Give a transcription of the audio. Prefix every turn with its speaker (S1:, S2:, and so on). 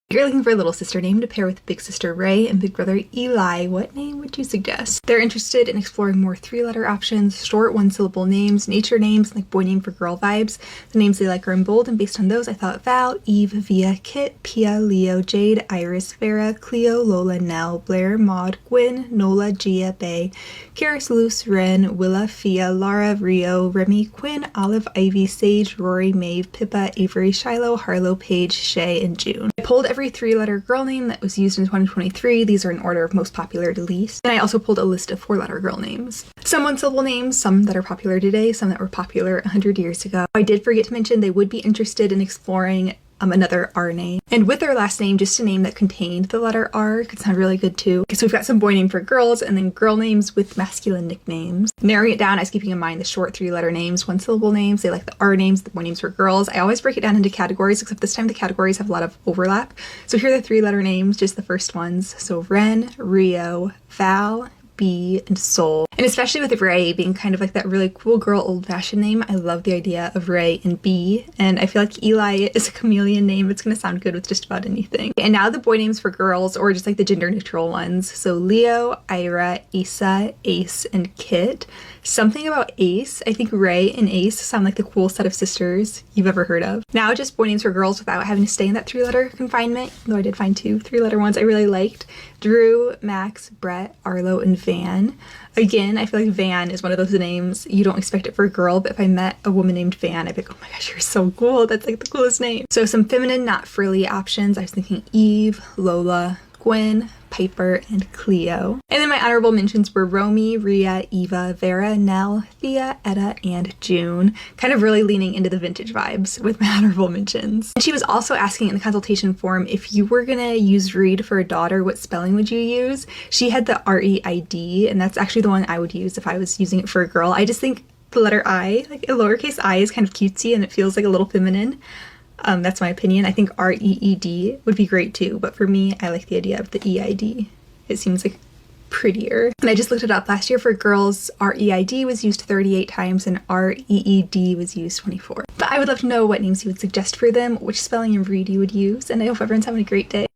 S1: If you're looking for a little sister name to pair with big sister Rae and big brother Eli, what name would you suggest? They're interested in exploring more 3-letter options, short 1-syllable names, nature names, and like boy name for girl vibes. The names they like are in bold, and based on those I thought Val, Eve, Via, Kit, Pia, Leo, Jade, Iris, Vera, Cleo, Lola, Nell, Blair, Maud, Gwen, Nola, Gia, Bay, Karis, Luce, Ren, Willa, Fia, Lara, Rio, Remy, Quinn, Olive, Ivy, Sage, Rory, Maeve, Pippa, Avery, Shiloh, Harlow, Paige, Shay, and June. I pulled every 3-letter girl name that was used in 2023. These are in order of most popular to least. And I also pulled a list of 4-letter girl names. Some 1-syllable names, some that are popular today, some that were popular 100 years ago. I did forget to mention they would be interested in exploring another R name. And with their last name, just a name that contained the letter R could sound really good too. Because we've got some boy name for girls and then girl names with masculine nicknames. Narrowing it down, I was keeping in mind the short 3-letter names, 1-syllable names. They like the R names, the boy names for girls. I always break it down into categories, except this time the categories have a lot of overlap. So here are the 3-letter names, just the first ones. So Ren, Rio, Val, B, and Soul. And especially with Rae being kind of like that really cool girl old-fashioned name, I love the idea of Rae and B. And I feel like Eli is a chameleon name. It's gonna sound good with just about anything. And now the boy names for girls, or just like the gender neutral ones. So Leo, Ira, Issa, Ace, and Kit. Something about Ace. I think Rae and Ace sound like the cool set of sisters you've ever heard of. Now just boy names for girls without having to stay in that 3-letter confinement, though I did find 2 3-letter ones I really liked. Drew, Max, Brett, Arlo, and Van. Again, I feel like Van is one of those names you don't expect it for a girl, but if I met a woman named Van, I'd be like, oh my gosh, you're so cool. That's like the coolest name. So some feminine, not frilly options. I was thinking Eve, Lola, Gwen, Piper, and Cleo. And then my honorable mentions were Romy, Ria, Eva, Vera, Nell, Thea, Etta, and June. Kind of really leaning into the vintage vibes with my honorable mentions. And she was also asking in the consultation form, if you were gonna use Reed for a daughter, what spelling would you use? She had the R-E-I-D, and that's actually the one I would use if I was using it for a girl. I just think the letter I, like a lowercase I, is kind of cutesy and it feels like a little feminine. That's my opinion. I think R-E-E-D would be great too, but for me, I like the idea of the E-I-D. It seems like prettier. And I just looked it up last year for girls. R-E-I-D was used 38 times and R-E-E-D was used 24. But I would love to know what names you would suggest for them, which spelling of Reed you would use, and I hope everyone's having a great day.